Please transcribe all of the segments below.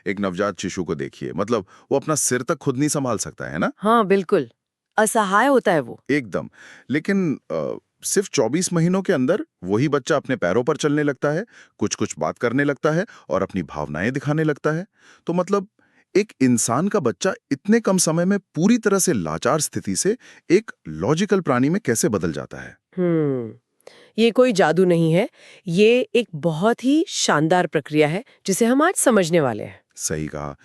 एक नवजात शिशु को देखिए, मतलब वो अपना सिर तक खुद नहीं संभाल सकता है ना? हाँ बिल्कुल, असहाय होता है वो। एकदम। लेकिन सिर्फ 24 महीनों के अंदर वही बच्चा अपने पैरों पर चलने लगता है, कुछ-कुछ बात करने लगता है और अपनी भावनाएं दिखाने लगता है। तो मतलब एक इंसान का बच्चा इतने कम समय में पूरी तरह से लाचार स्थिति से एक लॉजिकल प्राणी में कैसे बदल जाता है? हम्म, ये कोई जादू नहीं है, ये एक बहुत ही शानदार प्रक्रिया है जिसे हम आज समझने वाले हैं। सही कहा।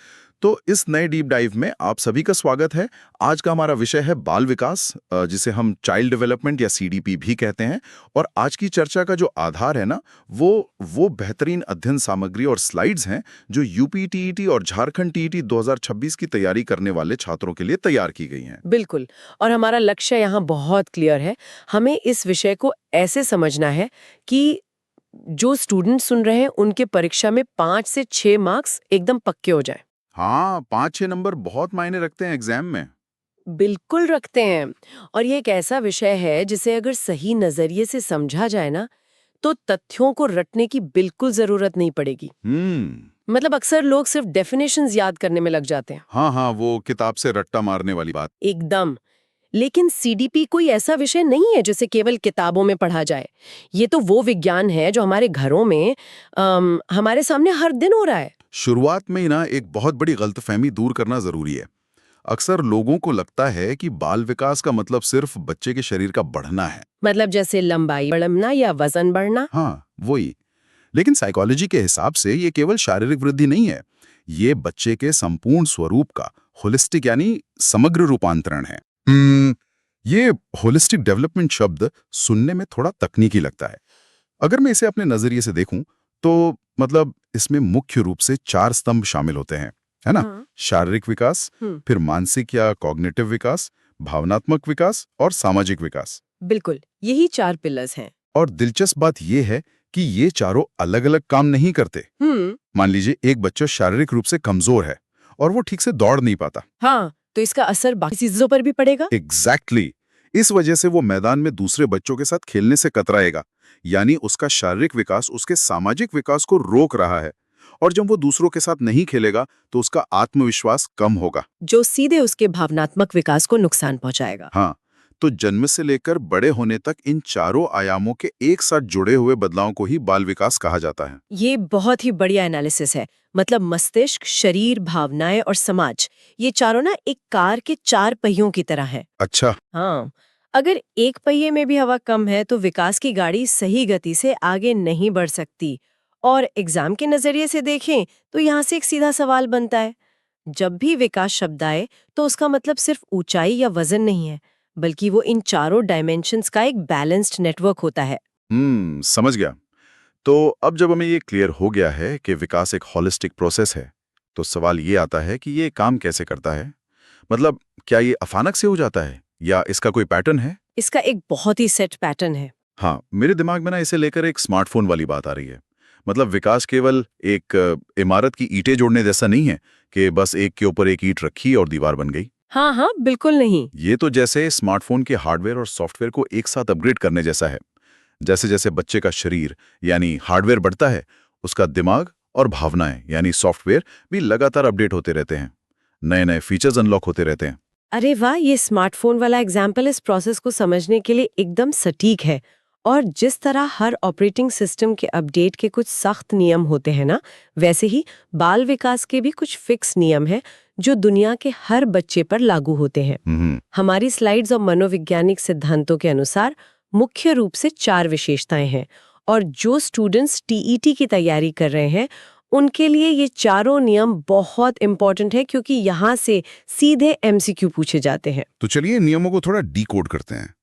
तो इस नए डीप डाइव में आप सभी का स्वागत है। आज का हमारा विषय है बाल विकास, जिसे हम चाइल्ड डेवलपमेंट या सीडीपी भी कहते हैं। और आज की चर्चा का जो आधार है ना, वो बेहतरीन अध्ययन सामग्री और स्लाइड्स हैं जो यूपी टीईटी और झारखंड टीईटी 2026 की तैयारी करने वाले छात्रों के लिए तैयार की गई हैं। बिल्कुल, और हमारा लक्ष्य यहाँ बहुत क्लियर है। हमें इस विषय को ऐसे समझना है कि जो स्टूडेंट सुन रहे हैं उनके परीक्षा में 5 से 6 मार्क्स एकदम पक्के हो जाएं। हाँ, 5-6 नंबर बहुत मायने रखते हैं एग्जाम में। बिल्कुल रखते हैं। और ये एक ऐसा विषय है जिसे अगर सही नजरिए से समझा जाए ना, तो तथ्यों को रटने की बिल्कुल जरूरत नहीं पड़ेगी। मतलब अक्सर लोग सिर्फ डेफिनेशंस याद करने में लग जाते हैं। हाँ हाँ, वो किताब से रट्टा मारने वाली बात। एकदम। लेकिन सीडीपी कोई ऐसा विषय नहीं है जिसे केवल किताबों में पढ़ा जाए। ये तो वो विज्ञान है जो हमारे घरों में हमारे सामने हर दिन हो रहा है। शुरुआत में ही ना एक बहुत बड़ी गलतफहमी दूर करना जरूरी है। अक्सर लोगों को लगता है कि बाल विकास का मतलब सिर्फ बच्चे के शरीर का बढ़ना है। मतलब जैसे लंबाई बढ़ना या वजन बढ़ना। हाँ, वही। लेकिन साइकोलॉजी के हिसाब से ये केवल शारीरिक वृद्धि नहीं है। ये बच्चे के संपूर्ण स्वरूप का होलिस्टिक यानी समग्र रूपांतरण है। ये होलिस्टिक डेवलपमेंट शब्द सुनने में थोड़ा तकनीकी लगता है। अगर मैं इसे अपने नजरिए से देखूं, तो मतलब इसमें मुख्य रूप से 4 स्तंभ शामिल होते हैं, है ना? हाँ। शारीरिक विकास, फिर मानसिक या कॉग्निटिव विकास, भावनात्मक विकास और सामाजिक विकास। बिल्कुल, यही 4 पिलर्स हैं। और दिलचस्प बात यह है कि ये चारों अलग-अलग काम नहीं करते। मान लीजिए एक बच्चा शारीरिक रूप से कमजोर है और वो ठीक से दौड़ नहीं पाता। हाँ, तो इसका असर बाकी चीजों पर भी पड़ेगा। एग्जैक्टली। इस वजह से वो मैदान में दूसरे बच्चों के साथ खेलने से कतराएगा, यानी उसका शारीरिक विकास उसके सामाजिक विकास को रोक रहा है। और जब वो दूसरों के साथ नहीं खेलेगा तो उसका आत्मविश्वास कम होगा, जो सीधे उसके भावनात्मक विकास को नुकसान पहुंचाएगा। हाँ। तो जन्म से लेकर बड़े होने तक इन चारों आयामों के एक साथ जुड़े हुए बदलाव को ही बाल विकास कहा जाता है। ये बहुत ही बढ़िया एनालिसिस है। मतलब मस्तिष्क, शरीर, भावनाएं और समाज, ये चारों ना एक कार के 4 पहियों की तरह हैं। अच्छा। हाँ, अगर एक पहिए में भी हवा कम है तो विकास की गाड़ी सही गति से आगे नहीं बढ़ सकती। और एग्जाम के नजरिए से देखें तो यहाँ से एक सीधा सवाल बनता है, जब भी विकास शब्द आए तो उसका मतलब सिर्फ ऊंचाई या वजन नहीं है, बल्कि वो इन चारों डायमेंशंस का एक बैलेंस्ड नेटवर्क होता है। समझ गया। तो अब जब हमें ये क्लियर हो गया है कि विकास एक हॉलिस्टिक प्रोसेस है, तो सवाल ये आता है कि ये काम कैसे करता है? मतलब क्या ये अचानक से हो जाता है या इसका कोई पैटर्न है? इसका एक बहुत ही सेट पैटर्न है। हाँ, मेरे दिमाग में ना इसे लेकर एक स्मार्टफोन वाली बात आ रही है। मतलब विकास केवल एक इमारत की ईंटें जोड़ने जैसा नहीं है कि बस एक के ऊपर एक ईंट रखी और दीवार बन गई। हाँ हाँ, बिल्कुल नहीं। ये तो जैसे स्मार्टफोन के हार्डवेयर और सॉफ्टवेयर को एक साथ अपग्रेड करने जैसा है। जैसे जैसे बच्चे का शरीर यानी हार्डवेयर बढ़ता है, उसका दिमाग और भावनाएं यानी सॉफ्टवेयर भी लगातार अपडेट होते रहते हैं। नए नए फीचर्स अनलॉक होते रहते हैं। अरे वाह, ये स्मार्टफोन वाला एग्जाम्पल इस प्रोसेस को समझने के लिए एकदम सटीक है। और जिस तरह हर ऑपरेटिंग सिस्टम के अपडेट के कुछ सख्त नियम होते हैं ना, वैसे ही बाल विकास के भी कुछ फिक्स नियम हैं जो दुनिया के हर बच्चे पर लागू होते हैं। हमारी स्लाइड्स और मनोवैज्ञानिक सिद्धांतों के अनुसार मुख्य रूप से 4 विशेषताएं हैं। और जो स्टूडेंट्स टीईटी की तैयारी कर रहे हैं उनके लिए ये चारों नियम बहुत इंपॉर्टेंट है, क्योंकि यहाँ से सीधे एमसीक्यू पूछे जाते हैं। तो चलिए नियमों को थोड़ा डीकोड करते हैं।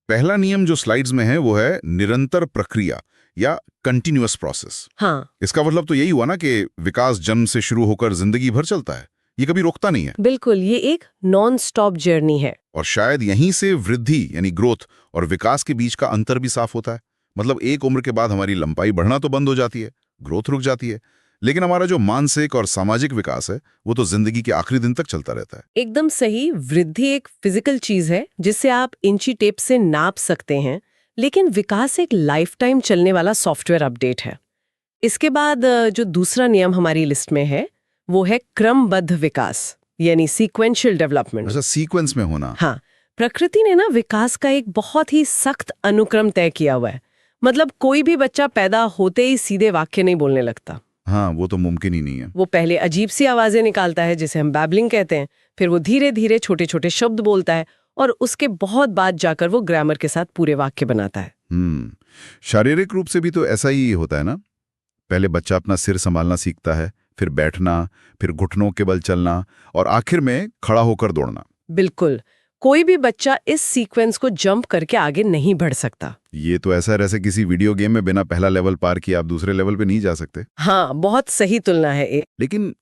पहला नियम जो स्लाइड्स में है वो है निरंतर प्रक्रिया या कंटिन्यूअस प्रोसेस। हाँ, इसका मतलब तो यही हुआ ना कि विकास जन्म से शुरू होकर जिंदगी भर चलता है, ये कभी रुकता नहीं है। बिल्कुल, ये एक नॉन स्टॉप जर्नी है। और शायद यहीं से वृद्धि यानी ग्रोथ और विकास के बीच का अंतर भी साफ होता है। मतलब एक उम्र के बाद हमारी लंबाई बढ़ना तो बंद हो जाती है, ग्रोथ रुक जाती है, लेकिन हमारा जो मानसिक और सामाजिक विकास है वो तो जिंदगी के आखिरी दिन तक चलता रहता है। एकदम सही। वृद्धि एक फिजिकल चीज है जिसे आप इंची टेप से नाप सकते हैं, लेकिन विकास एक लाइफ टाइम चलने वाला सॉफ्टवेयर अपडेट है। इसके बाद जो दूसरा नियम हमारी लिस्ट में है वो है क्रमबद्ध विकास यानी सीक्वेंशियल डेवलपमेंट। अच्छा, सीक्वेंस में होना। हाँ, प्रकृति ने ना विकास का एक बहुत ही सख्त अनुक्रम तय किया हुआ है। मतलब कोई भी बच्चा पैदा होते ही सीधे वाक्य नहीं बोलने लगता। हाँ, वो तो मुमकिन ही नहीं है। वो पहले अजीब सी आवाजें निकालता है जिसे हम बैबलिंग कहते हैं, फिर वो धीरे धीरे छोटे छोटे शब्द बोलता है और उसके बहुत बाद जाकर वो ग्रामर के साथ पूरे वाक्य बनाता है। शारीरिक रूप से भी तो ऐसा ही होता है ना। पहले बच्चा अपना सिर संभालना सीखता है, फिर बैठना, फिर घुटनों के बल चलना और आखिर में खड़ा होकर दौड़ना। बिल्कुल, कोई भी बच्चा इस सीक्वेंस को जंप करके आगे नहीं बढ़ सकता। ये तो ऐसा जैसे किसी वीडियो गेम में बिना पहला लेवल पार किए आप दूसरे लेवल पे नहीं जा सकते। हाँ, बहुत सही तुलना है ये। लेकिन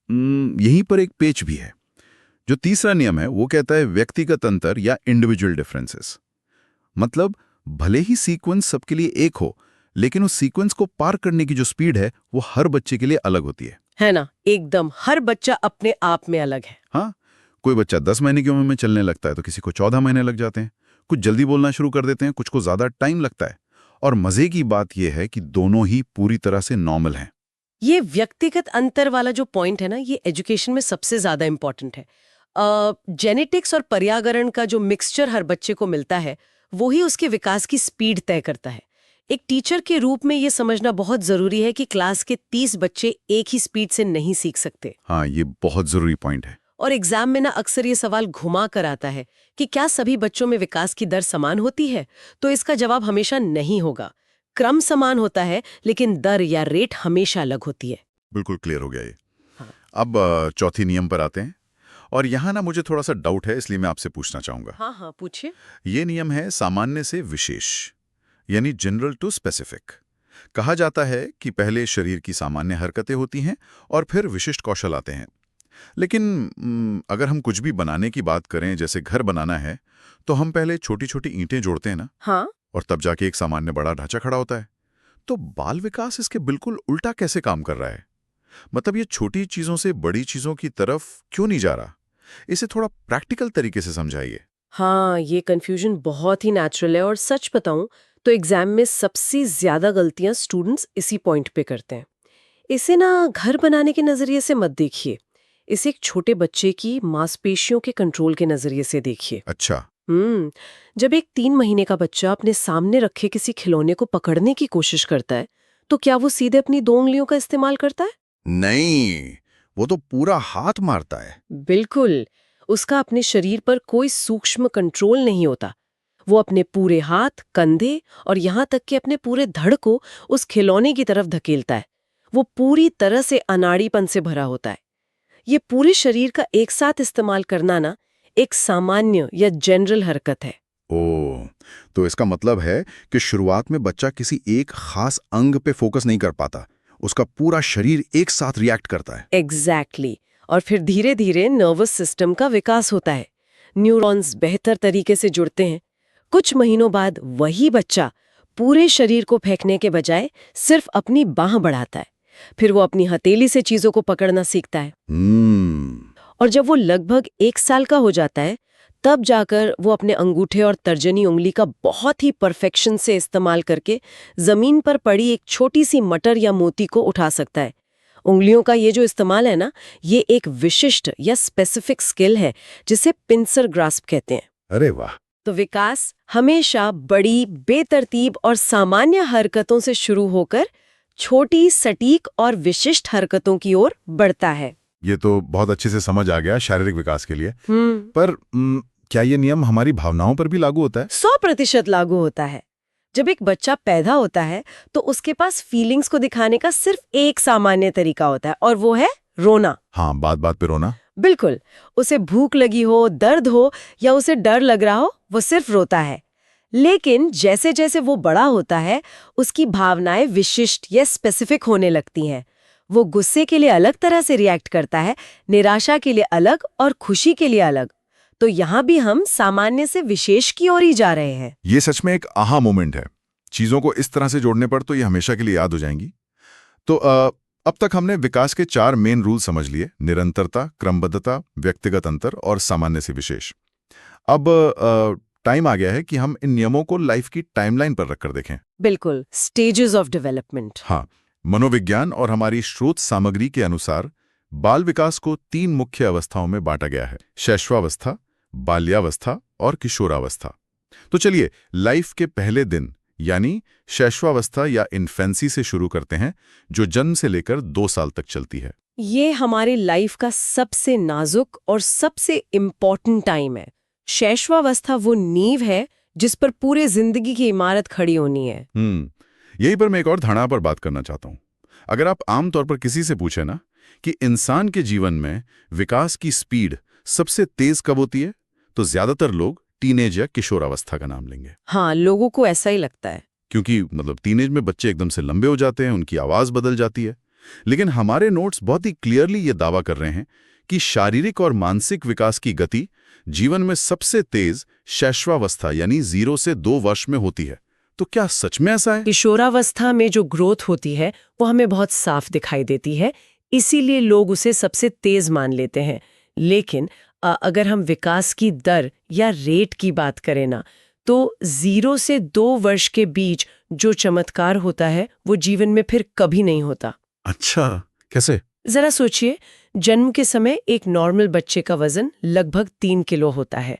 यहीं पर एक पेच भी है। जो तीसरा नियम है वो कहता है व्यक्तिगत अंतर या इंडिविजुअल डिफरेंसेस। मतलब भले ही सीक्वेंस सबके लिए एक हो, लेकिन उस सीक्वेंस को पार करने की जो स्पीड है वो हर बच्चे के लिए अलग होती है ना? एकदम, हर बच्चा अपने आप में अलग है। हाँ, कोई बच्चा 10 महीने की उम्र में चलने लगता है तो किसी को 14 महीने लग जाते हैं। कुछ जल्दी बोलना शुरू कर देते हैं, कुछ को ज्यादा टाइम लगता है। और मजे की बात यह है कि दोनों ही पूरी तरह से नॉर्मल हैं। ये व्यक्तिगत अंतर वाला जो पॉइंट है ना, ये एजुकेशन में सबसे ज्यादा इंपॉर्टेंट है। जेनेटिक्स और पर्यावरण का जो मिक्सचर हर बच्चे को मिलता है वो ही उसके विकास की स्पीड तय करता है। एक टीचर के रूप में ये समझना बहुत जरूरी है कि क्लास के 30 बच्चे एक ही स्पीड से नहीं सीख सकते। हाँ, ये बहुत जरूरी पॉइंट है। और एग्जाम में ना अक्सर ये सवाल घुमा कर आता है कि क्या सभी बच्चों में विकास की दर समान होती है? तो इसका जवाब हमेशा नहीं होगा। क्रम समान होता है लेकिन दर या रेट हमेशा अलग होती है। बिल्कुल क्लियर हो गया ये। हाँ। अब चौथी नियम पर आते हैं और यहाँ ना मुझे थोड़ा सा डाउट है, इसलिए मैं आपसे पूछना चाहूंगा। हाँ, पूछिए। ये नियम है सामान्य से विशेष, यानी जनरल टू स्पेसिफिक। कहा जाता है कि पहले शरीर की सामान्य हरकतें होती हैं और फिर विशिष्ट कौशल आते हैं। लेकिन अगर हम कुछ भी बनाने की बात करें, जैसे घर बनाना है, तो हम पहले छोटी छोटी ईंटें जोड़ते हैं ना। हाँ। और तब जाके एक सामान्य बड़ा ढांचा खड़ा होता है। तो बाल विकास इसके बिल्कुल उल्टा कैसे काम कर रहा है? मतलब ये छोटी चीजों से बड़ी चीजों की तरफ क्यों नहीं जा रहा? इसे थोड़ा प्रैक्टिकल तरीके से समझाइए। हाँ, ये कंफ्यूजन बहुत ही नेचुरल है और सच बताऊं तो एग्जाम में सबसे ज्यादा गलतियां स्टूडेंट्स इसी पॉइंट पे करते हैं। इसे ना घर बनाने के नजरिए से मत देखिए, इसे एक छोटे बच्चे की मांसपेशियों के कंट्रोल के नजरिए से देखिए। अच्छा। जब एक 3 महीने का बच्चा अपने सामने रखे किसी खिलौने को पकड़ने की कोशिश करता है तो क्या वो सीधे अपनी 2 उंगलियों का इस्तेमाल करता है? नहीं, वो तो पूरा हाथ मारता है। बिल्कुल, उसका अपने शरीर पर कोई सूक्ष्म कंट्रोल नहीं होता। वो अपने पूरे हाथ, कंधे और यहाँ तक कि अपने पूरे धड़ को उस खिलौने की तरफ धकेलता है। वो पूरी तरह से अनाड़ीपन से भरा होता है। ये पूरे शरीर का एक साथ इस्तेमाल करना ना एक सामान्य या जनरल हरकत है। ओह, तो इसका मतलब है कि शुरुआत में बच्चा किसी एक खास अंग पे फोकस नहीं कर पाता, उसका पूरा शरीर एक साथ रिएक्ट करता है। एग्जैक्टली। और फिर धीरे धीरे नर्वस सिस्टम का विकास होता है, न्यूरॉन्स बेहतर तरीके से जुड़ते हैं। कुछ महीनों बाद वही बच्चा पूरे शरीर को फेंकने के बजाय सिर्फ अपनी बाह बढ़ाता है। फिर वो अपनी हथेली से चीजों को पकड़ना सीखता है। और जब वो लगभग 1 साल का हो जाता है तब जाकर वो अपने अंगूठे और तर्जनी उंगली का बहुत ही परफेक्शन से इस्तेमाल करके जमीन पर पड़ी एक छोटी सी मटर या मोती को उठा सकता है। उंगलियों का ये जो इस्तेमाल है ना, ये एक विशिष्ट या स्पेसिफिक स्किल है जिसे पिंसर ग्रास्प कहते हैं। अरे वाह। तो विकास हमेशा बड़ी, बेतरतीब और सामान्य हरकतों से शुरू होकर छोटी, सटीक और विशिष्ट हरकतों की ओर बढ़ता है। ये तो बहुत अच्छे से समझ आ गया शारीरिक विकास के लिए। पर क्या ये नियम हमारी भावनाओं पर भी लागू होता है? 100% लागू होता है। जब एक बच्चा पैदा होता है तो उसके पास फीलिंग्स को दिखाने का सिर्फ एक सामान्य तरीका होता है और वो है रोना। हाँ, बात बात पे रोना। बिल्कुल, उसे भूख लगी हो, दर्द हो या उसे डर लग रहा हो, वो सिर्फ रोता है। लेकिन जैसे जैसे वो बड़ा होता है उसकी भावनाएं विशिष्ट या स्पेसिफिक होने लगती हैं। वो गुस्से के लिए अलग तरह से रिएक्ट करता है, निराशा के लिए अलग और खुशी के लिए अलग। तो यहाँ भी हम सामान्य से विशेष की ओर ही जा रहे हैं। ये सच में एक आहा मोमेंट है। चीजों को इस तरह से जोड़ने पर तो ये हमेशा के लिए याद हो जाएंगी। तो अब तक हमने विकास के 4 मेन रूल समझ लिए: निरंतरता, क्रमबद्धता, व्यक्तिगत अंतर और सामान्य से विशेष। अब टाइम आ गया है कि हम इन नियमों को लाइफ की टाइमलाइन पर रखकर देखें। बिल्कुल, स्टेजेस ऑफ डेवलपमेंट। हाँ, मनोविज्ञान और हमारी स्रोत सामग्री के अनुसार बाल विकास को 3 मुख्य अवस्थाओं में बांटा गया है: शैशवावस्था, बाल्यावस्था और किशोरावस्था। तो चलिए लाइफ के पहले दिन यानी शैशवावस्था या इन्फेंसी से शुरू करते हैं, जो जन्म से लेकर 2 साल तक चलती है। ये हमारी लाइफ का सबसे नाजुक और सबसे इम्पोर्टेंट टाइम है। शैशवावस्था वो नींव है जिस पर पूरे जिंदगी की इमारत खड़ी होनी है। यही पर मैं एक और धारणा पर बात करना चाहता हूँ। अगर आप आमतौर पर किसी से पूछे ना कि इंसान के जीवन में विकास की स्पीड सबसे तेज कब होती है, तो ज्यादातर लोग टीनेज या किशोरावस्था का नाम लेंगे। हाँ, लोगों को ऐसा ही लगता है। क्योंकि टीनेज में बच्चे एकदम से लंबे हो जाते हैं, उनकी आवाज बदल जाती है। लेकिन हमारे नोट्स बहुत ही क्लियरली ये दावा कर रहे हैं कि शारीरिक और मानसिक विकास की गति जीवन में सबसे तेज शैशवावस्था यानी 0 से 2 वर्ष में होती है। तो क्या सच में ऐसा है? किशोरावस्था में जो ग्रोथ होती है वो हमें बहुत साफ दिखाई देती है, इसीलिए लोग उसे सबसे तेज मान लेते हैं। लेकिन अगर हम विकास की दर या रेट की बात करें ना, तो 0 से 2 वर्ष के बीच जो चमत्कार होता है वो जीवन में फिर कभी नहीं होता। अच्छा, कैसे? जरा सोचिए, जन्म के समय एक नॉर्मल बच्चे का वजन लगभग 3 किलो होता है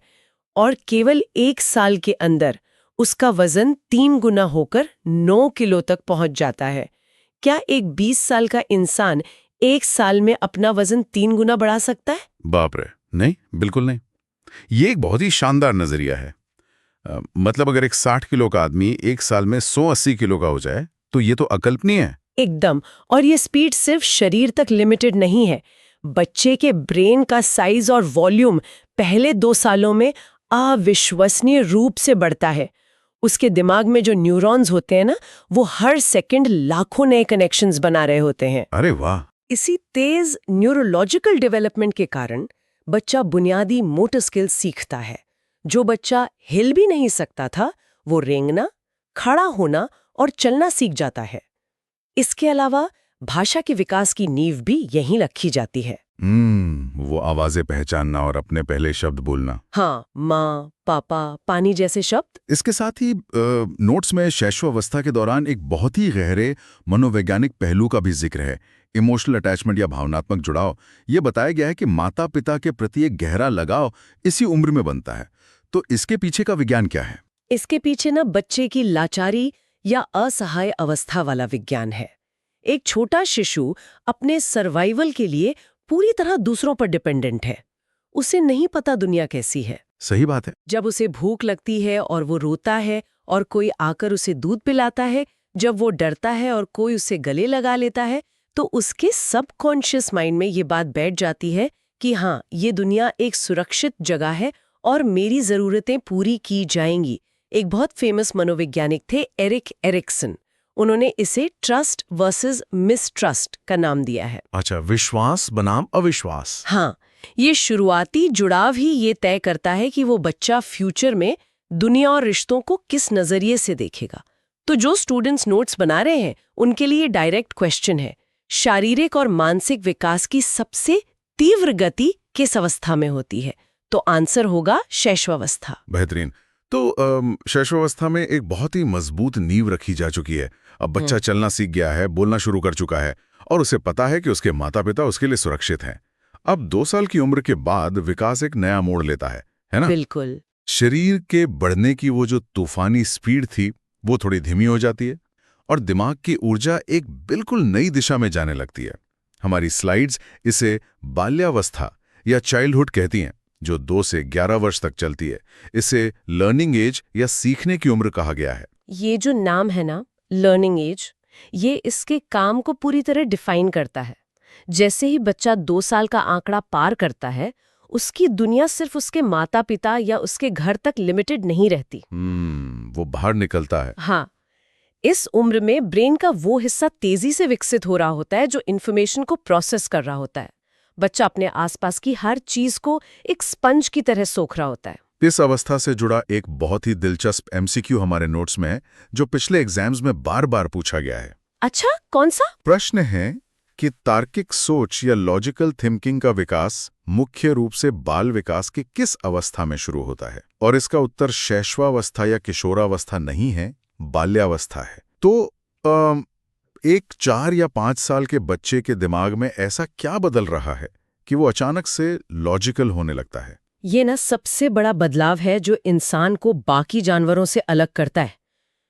और केवल 1 साल के अंदर उसका वजन 3 गुना होकर 9 किलो तक पहुंच जाता है। क्या एक 20 साल का इंसान 1 साल में अपना वजन 3 गुना बढ़ा सकता है? बाप रे, नहीं, बिल्कुल नहीं। ये एक बहुत ही शानदार नजरिया है। अगर एक 60 किलो का आदमी 1 साल में 180 किलो का हो जाए तो ये तो अकल्पनीय है। एकदम। और ये स्पीड सिर्फ शरीर तक लिमिटेड नहीं है। बच्चे के ब्रेन का साइज और वॉल्यूम पहले 2 सालों में अविश्वसनीय रूप से बढ़ता है। उसके दिमाग में जो न्यूरॉन्स होते हैं ना, वो हर सेकंड लाखों नए कनेक्शंस बना रहे होते हैं। अरे वाह! इसी तेज न्यूरोलॉजिकल डेवलपमेंट के कारण बच्चा बुनियादी मोटर स्किल्स सीखता है। जो बच्चा हिल भी नहीं सकता था, वो रेंगना, खड़ा होना और चलना सीख जाता है। इसके अलावा भाषा के विकास की नींव भी यहीं रखी जाती है। वो आवाजें पहचानना और अपने पहले शब्द बोलना। हाँ, माँ, पापा, पानी जैसे शब्द। इसके साथ ही नोट्स में शैशवावस्था के दौरान एक बहुत ही गहरे मनोवैज्ञानिक पहलू का भी जिक्र है, इमोशनल अटैचमेंट या भावनात्मक जुड़ाव। ये बताया गया है कि माता पिता के प्रति एक गहरा लगाव इसी उम्र में बनता है। तो इसके पीछे का विज्ञान क्या है? इसके पीछे ना बच्चे की लाचारी या असहाय अवस्था वाला विज्ञान है। एक छोटा शिशु अपने सर्वाइवल के लिए पूरी तरह दूसरों पर डिपेंडेंट है। उसे नहीं पता दुनिया कैसी है। सही बात है। जब उसे भूख लगती है और वो रोता है और कोई आकर उसे दूध पिलाता है, जब वो डरता है और कोई उसे गले लगा लेता है, तो उसके सबकॉन्शियस माइंड में ये बात बैठ जाती है कि हाँ, ये दुनिया एक सुरक्षित जगह है और मेरी जरूरतें पूरी की जाएंगी। एक बहुत फेमस मनोवैज्ञानिक थे, एरिक एरिक्सन। उन्होंने इसे ट्रस्ट वर्सेस मिसट्रस्ट का नाम दिया है। अच्छा, विश्वास बनाम अविश्वास। हाँ, ये शुरुआती जुड़ाव ही ये तय करता है कि वो बच्चा फ्यूचर में दुनिया और रिश्तों को किस नजरिए से देखेगा। तो जो स्टूडेंट्स नोट्स बना रहे हैं, उनके लिए डायरेक्ट क्वेश्चन है, शारीरिक और मानसिक विकास की सबसे तीव्र गति किस अवस्था में होती है? तो आंसर होगा शैशवावस्था। बेहतरीन। तो शैशवावस्था में एक बहुत ही मजबूत नींव रखी जा चुकी है। अब बच्चा चलना सीख गया है, बोलना शुरू कर चुका है और उसे पता है कि उसके माता पिता उसके लिए सुरक्षित हैं। अब 2 साल की उम्र के बाद विकास एक नया मोड़ लेता है ना? बिल्कुल। शरीर के बढ़ने की वो जो तूफानी स्पीड थी, वो थोड़ी धीमी हो जाती है और दिमाग की ऊर्जा एक बिल्कुल नई दिशा में जाने लगती है। हमारी स्लाइड्स इसे बाल्यावस्था या चाइल्डहुड कहती हैं, जो 2 से 11 वर्ष तक चलती है। इसे लर्निंग एज या सीखने की उम्र कहा गया है। ये जो नाम है ना, लर्निंग एज, ये इसके काम को पूरी तरह डिफाइन करता है। जैसे ही बच्चा 2 साल का आंकड़ा पार करता है, उसकी दुनिया सिर्फ उसके माता पिता या उसके घर तक लिमिटेड नहीं रहती। वो बाहर निकलता है। हाँ, इस उम्र में ब्रेन का वो हिस्सा तेजी से विकसित हो रहा होता है जो इन्फॉर्मेशन को प्रोसेस कर रहा होता है। बच्चा अपने आसपास की हर चीज को एक स्पंज की तरह सोख रहा होता है। इस अवस्था से जुड़ा एक बहुत ही दिलचस्प एमसीक्यू हमारे नोट्स में है, जो पिछले एग्जाम्स में बार बार पूछा गया है। अच्छा, कौन सा? प्रश्न है कि तार्किक सोच या लॉजिकल थिंकिंग का विकास मुख्य रूप से बाल विकास की किस अवस्था में शुरू होता है? और इसका उत्तर शैशवावस्था या किशोरावस्था नहीं है, बाल्यावस्था है। तो एक 4 या 5 साल के बच्चे के दिमाग में ऐसा क्या बदल रहा है कि वो अचानक से लॉजिकल होने लगता है? ये ना सबसे बड़ा बदलाव है जो इंसान को बाकी जानवरों से अलग करता है।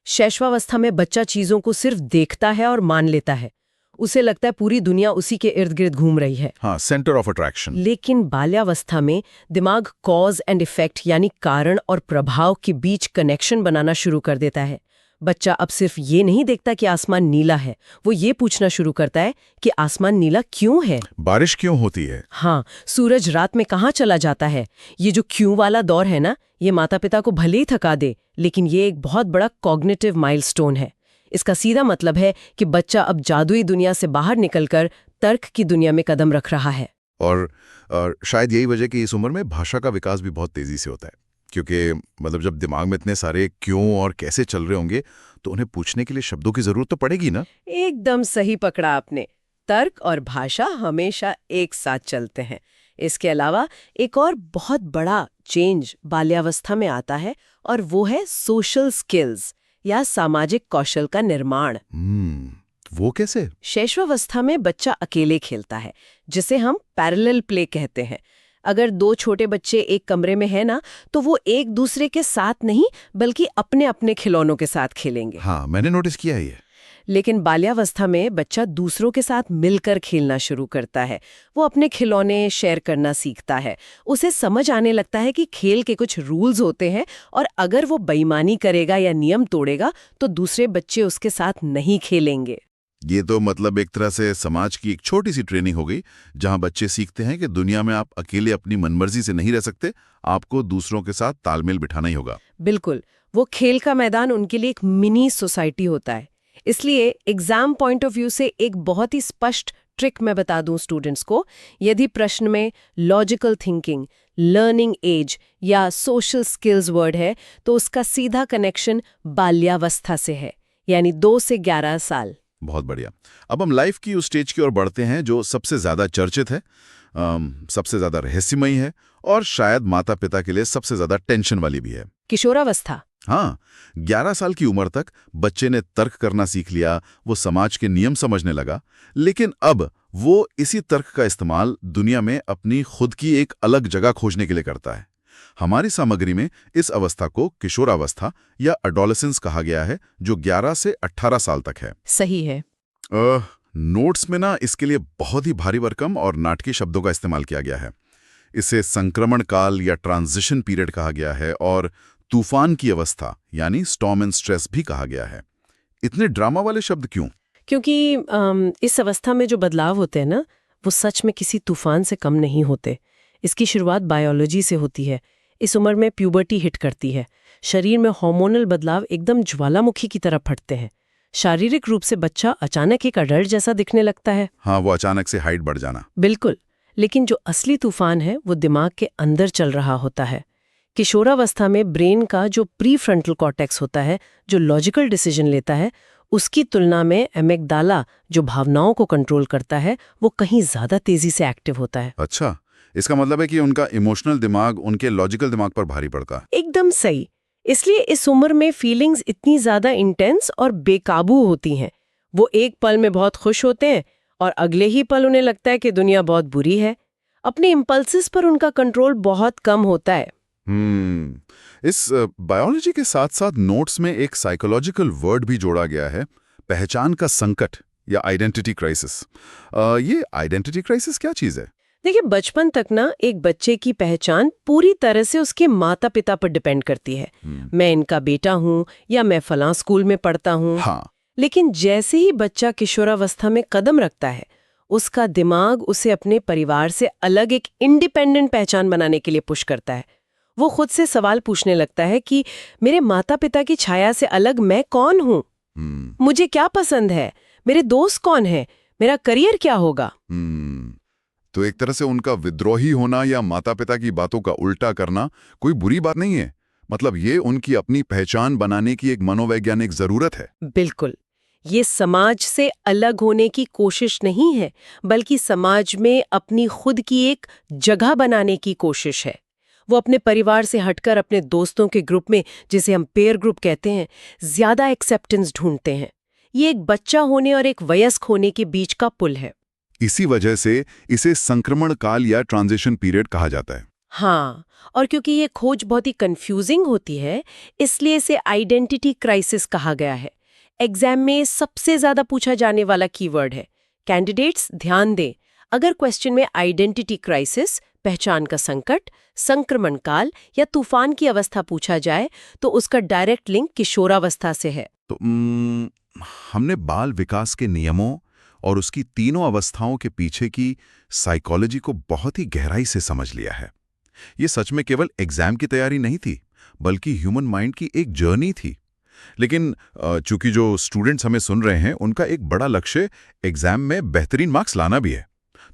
शैशवावस्था में बच्चा चीजों को सिर्फ देखता है और मान लेता है। उसे लगता है पूरी दुनिया उसी के इर्द गिर्द घूम रही है। हाँ, सेंटर ऑफ अट्रैक्शन। लेकिन बाल्यावस्था में दिमाग कॉज एंड इफेक्ट यानी कारण और प्रभाव के बीच कनेक्शन बनाना शुरू कर देता है। बच्चा अब सिर्फ ये नहीं देखता कि आसमान नीला है, वो ये पूछना शुरू करता है कि आसमान नीला क्यों है, बारिश क्यों होती है, हाँ, सूरज रात में कहाँ चला जाता है। ये जो क्यों वाला दौर है ना, ये माता पिता को भले ही थका दे, लेकिन ये एक बहुत बड़ा कॉग्निटिव माइलस्टोन है। इसका सीधा मतलब है कि बच्चा अब जादुई दुनिया से बाहर निकलकर तर्क की दुनिया में कदम रख रहा है। और शायद यही वजह कि इस उम्र में भाषा का विकास भी बहुत तेजी से होता है, क्योंकि मतलब जब दिमाग में इतने सारे क्यों और कैसे चल रहे होंगे तो उन्हें पूछने के लिए शब्दों की जरूरत तो पड़ेगी ना। एकदम सही पकड़ा आपने। तर्क और भाषा हमेशा एक साथ चलते हैं। इसके अलावा एक और बहुत बड़ा चेंज बाल्यावस्था में आता है, और वो है सोशल स्किल्स या सामाजिक कौशल का निर्माण। वो कैसे? शैशवावस्था में बच्चा अकेले खेलता है, जिसे हम पैरेलल प्ले कहते हैं। अगर दो छोटे बच्चे एक कमरे में हैं ना, तो वो एक दूसरे के साथ नहीं बल्कि अपने अपने खिलौनों के साथ खेलेंगे। हाँ, मैंने नोटिस किया है ये। लेकिन बाल्यावस्था में बच्चा दूसरों के साथ मिलकर खेलना शुरू करता है। वो अपने खिलौने शेयर करना सीखता है। उसे समझ आने लगता है कि खेल के कुछ रूल्स होते हैं, और अगर वो बेईमानी करेगा या नियम तोड़ेगा तो दूसरे बच्चे उसके साथ नहीं खेलेंगे। ये तो मतलब एक तरह से समाज की एक छोटी सी ट्रेनिंग हो गई, जहां बच्चे सीखते हैं कि दुनिया में आप अकेले अपनी मनमर्जी से नहीं रह सकते, आपको दूसरों के साथ तालमेल बिठाना ही होगा। बिल्कुल, वो खेल का मैदान उनके लिए एक मिनी सोसाइटी होता है। इसलिए एग्जाम पॉइंट ऑफ व्यू से एक बहुत ही स्पष्ट ट्रिक मैं बता दूं स्टूडेंट्स को। यदि प्रश्न में लॉजिकल थिंकिंग, लर्निंग एज या सोशल स्किल्स वर्ड है, तो उसका सीधा कनेक्शन बाल्यावस्था से है, यानी 2 से 11 साल। बहुत बढ़िया। अब हम लाइफ की उस स्टेज की ओर बढ़ते हैं जो सबसे ज्यादा चर्चित है, सबसे ज्यादा रहस्यमयी है, और शायद माता पिता के लिए सबसे ज्यादा टेंशन वाली भी है। किशोरावस्था। हाँ, 11 साल की उम्र तक बच्चे ने तर्क करना सीख लिया, वो समाज के नियम समझने लगा, लेकिन अब वो इसी तर्क का इस्तेमाल दुनिया में अपनी खुद की एक अलग जगह खोजने के लिए करता है। हमारी सामग्री में इस अवस्था को किशोरावस्था या एडोलेसेंस कहा गया है, जो 11 से 18 साल तक है। सही है। नोट्स में ना इसके लिए बहुत ही भारी भरकम और नाटकीय शब्दों का इस्तेमाल किया गया है। इसे संक्रमण काल या ट्रांजिशन पीरियड कहा गया है, और तूफान की अवस्था यानी स्टॉर्म एंड स्ट्रेस भी कहा गया है। इतने ड्रामा वाले शब्द क्यों? क्योंकि इस अवस्था में जो बदलाव होते हैं ना, वो सच में किसी तूफान से कम नहीं होते। इसकी शुरुआत बायोलॉजी से होती है। इस उम्र में प्यूबर्टी हिट करती है। शरीर में हार्मोनल बदलाव एकदम ज्वालामुखी की तरह फटते हैं। शारीरिक रूप से बच्चा अचानक एक अडल्ट जैसा दिखने लगता है। हाँ, वो अचानक से हाइट बढ़ जाना। बिल्कुल, लेकिन जो असली तूफान है वो दिमाग के अंदर चल रहा होता है। किशोरावस्था में ब्रेन का जो प्री फ्रंटल कॉर्टेक्स होता है, जो लॉजिकल डिसीजन लेता है, उसकी तुलना में एमिग्डाला जो भावनाओं को कंट्रोल करता है, वो कहीं ज्यादा तेजी से एक्टिव होता है। अच्छा, इसका मतलब है कि उनका इमोशनल दिमाग उनके लॉजिकल दिमाग पर भारी पड़ता है। एकदम सही। इसलिए इस उम्र में फीलिंग्स इतनी ज्यादा इंटेंस और बेकाबू होती हैं। वो एक पल में बहुत खुश होते हैं और अगले ही पल उन्हें लगता है कि दुनिया बहुत बुरी है। अपने इम्पल्सेस पर उनका कंट्रोल बहुत कम होता है। इस बायोलॉजी के साथ साथ नोट्स में एक साइकोलॉजिकल वर्ड भी जोड़ा गया है, पहचान का संकट या आइडेंटिटी क्राइसिस। ये आइडेंटिटी क्राइसिस क्या चीज है? देखिए, बचपन तक ना एक बच्चे की पहचान पूरी तरह से उसके माता पिता पर डिपेंड करती है। मैं इनका बेटा हूँ या मैं फलां स्कूल में पढ़ता हूँ। हाँ। लेकिन जैसे ही बच्चा किशोरावस्था में कदम रखता है, उसका दिमाग उसे अपने परिवार से अलग एक इंडिपेंडेंट पहचान बनाने के लिए पुश करता है। वो खुद से सवाल पूछने लगता है कि मेरे माता पिता की छाया से अलग मैं कौन हूँ, मुझे क्या पसंद है, मेरे दोस्त कौन है, मेरा करियर क्या होगा। तो एक तरह से उनका विद्रोही होना या माता पिता की बातों का उल्टा करना कोई बुरी बात नहीं है। मतलब ये उनकी अपनी पहचान बनाने की एक मनोवैज्ञानिक जरूरत है। बिल्कुल, ये समाज से अलग होने की कोशिश नहीं है, बल्कि समाज में अपनी खुद की एक जगह बनाने की कोशिश है। वो अपने परिवार से हटकर अपने दोस्तों के ग्रुप में, जिसे हम पेयर ग्रुप कहते हैं, ज्यादा एक्सेप्टेंस ढूंढते हैं। ये एक बच्चा होने और एक वयस्क होने के बीच का पुल है। इसी वजह से इसे संक्रमण काल या ट्रांजिशन पीरियड कहा जाता है। हाँ, और क्योंकि ये खोज बहुत ही कंफ्यूजिंग होती है, इसलिए इसे आइडेंटिटी क्राइसिस कहा गया है। एग्जाम में सबसे ज्यादा पूछा जाने वाला कीवर्ड है। कैंडिडेट्स ध्यान दें, अगर क्वेश्चन में आइडेंटिटी क्राइसिस, पहचान का संकट, संक्रमण काल या तूफान की अवस्था पूछा जाए तो उसका डायरेक्ट लिंक किशोरावस्था से है। तो हमने बाल विकास के नियमों और उसकी तीनों अवस्थाओं के पीछे की साइकोलॉजी को बहुत ही गहराई से समझ लिया है। ये सच में केवल एग्जाम की तैयारी नहीं थी, बल्कि ह्यूमन माइंड की एक जर्नी थी। लेकिन चूंकि जो स्टूडेंट्स हमें सुन रहे हैं, उनका एक बड़ा लक्ष्य एग्जाम में बेहतरीन मार्क्स लाना भी है,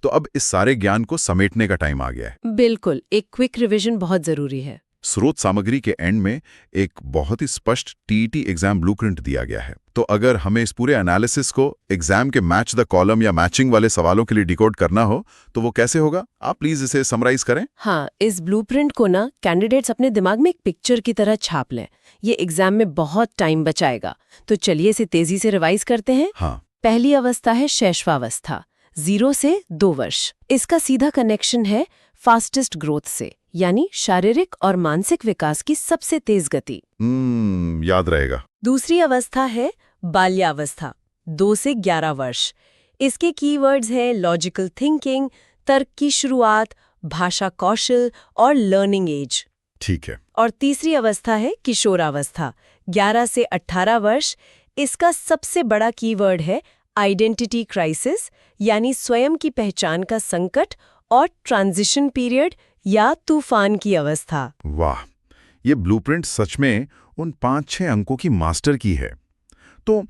तो अब इस सारे ज्ञान को समेटने का टाइम आ गया है। बिल्कुल, एक क्विक रिवीजन बहुत जरूरी है। स्रोत सामग्री के एंड में एक बहुत ही स्पष्ट टीईटी एग्जाम ब्लूप्रिंट दिया गया है। तो अगर हमें इस पूरे एनालिसिस को एग्जाम के मैच द कॉलम या मैचिंग वाले सवालों के लिए डिकोड करना हो, तो वो कैसे होगा? आप प्लीज इसे समराइज करें। हाँ, इस ब्लूप्रिंट को ना कैंडिडेट्स अपने दिमाग में एक पिक्चर की तरह छाप लें। ये एग्जाम में बहुत टाइम बचाएगा। तो चलिए इसे तेजी से रिवाइज करते हैं। हाँ, पहली अवस्था है शैशवावस्था, 0 से 2 वर्ष। इसका सीधा कनेक्शन है फास्टेस्ट ग्रोथ से, यानी शारीरिक और मानसिक विकास की सबसे तेज गति। याद रहेगा। दूसरी अवस्था है बाल्यावस्था, 2 से 11 वर्ष। इसके कीवर्ड्स हैं लॉजिकल थिंकिंग, तर्क की शुरुआत, भाषा कौशल और लर्निंग एज। ठीक है। और तीसरी अवस्था है किशोरावस्था, 11 से 18 वर्ष। इसका सबसे बड़ा कीवर्ड है आइडेंटिटी क्राइसिस, यानी स्वयं की पहचान का संकट और ट्रांजिशन पीरियड या तूफान की अवस्था। वाह, ये ब्लूप्रिंट सच में उन 5-6 अंकों की मास्टर की है। तो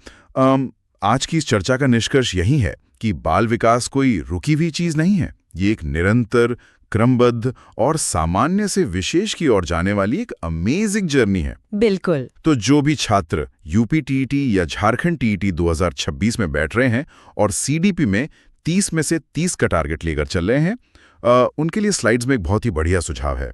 आज की इस चर्चा का निष्कर्ष यही है कि बाल विकास कोई रुकी हुई चीज नहीं है। ये एक निरंतर, क्रमबद्ध और सामान्य से विशेष की ओर जाने वाली एक अमेजिंग जर्नी है। बिल्कुल। तो जो भी छात्र यूपी टीईटी या झारखंड टीईटी 2026 में बैठ रहे हैं और सीडीपी में 30 में से 30 का टारगेट लेकर चल रहे हैं, उनके लिए स्लाइड्स में एक बहुत ही बढ़िया सुझाव है।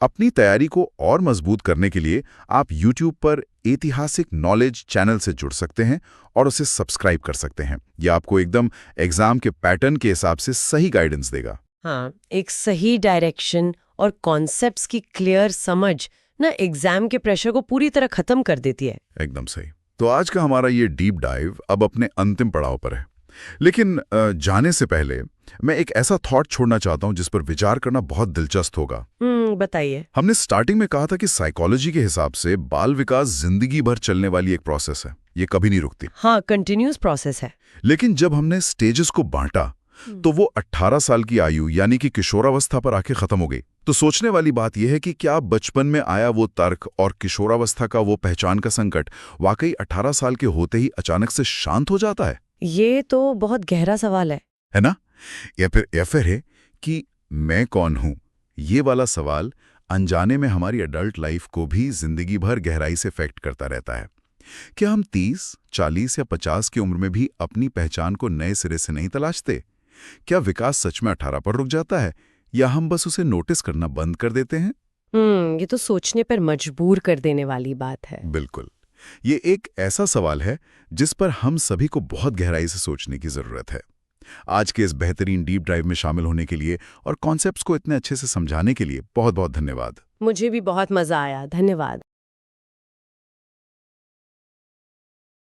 अपनी तैयारी को और मजबूत करने के लिए आप YouTube पर ऐतिहासिक नॉलेज चैनल से जुड़ सकते हैं और उसे सब्सक्राइब कर सकते हैं। यह आपको एकदम एग्जाम के पैटर्न के हिसाब से सही गाइडेंस देगा। हाँ, एक सही डायरेक्शन और कॉन्सेप्ट्स की क्लियर समझ ना एग्जाम के प्रेशर को पूरी तरह खत्म कर देती है। एकदम सही। तो आज का हमारा ये डीप डाइव अब अपने अंतिम पड़ाव पर है, लेकिन जाने से पहले मैं एक ऐसा थॉट छोड़ना चाहता हूं जिस पर विचार करना बहुत दिलचस्प होगा। बताइए। हमने स्टार्टिंग में कहा था कि साइकोलॉजी के हिसाब से बाल विकास जिंदगी भर चलने वाली एक प्रोसेस है, ये कभी नहीं रुकती। हाँ, कंटिन्यूअस प्रोसेस है। लेकिन जब हमने स्टेजेस को बांटा तो वो 18 साल की आयु यानी कि किशोरावस्था पर आके खत्म हो गई। तो सोचने वाली बात यह है कि क्या बचपन में आया वो तर्क और किशोरावस्था का वो पहचान का संकट वाकई 18 साल के होते ही अचानक से शांत हो जाता है? ये तो बहुत गहरा सवाल है ना? या फिर है कि मैं कौन हूं? ये वाला सवाल अनजाने में हमारी एडल्ट लाइफ को भी जिंदगी भर गहराई से इफेक्ट करता रहता है। क्या हम 30, 40 या 50 की उम्र में भी अपनी पहचान को नए सिरे से नहीं तलाशते? क्या विकास सच में 18 पर रुक जाता है या हम बस उसे नोटिस करना बंद कर देते हैं? ये तो सोचने पर मजबूर कर देने वाली बात है। बिल्कुल। ये एक ऐसा सवाल है जिस पर हम सभी को बहुत गहराई से सोचने की जरूरत है। आज के इस बेहतरीन डीप ड्राइव में शामिल होने के लिए और कॉन्सेप्ट्स को इतने अच्छे से समझाने के लिए बहुत बहुत धन्यवाद। मुझे भी बहुत मजा आया, धन्यवाद।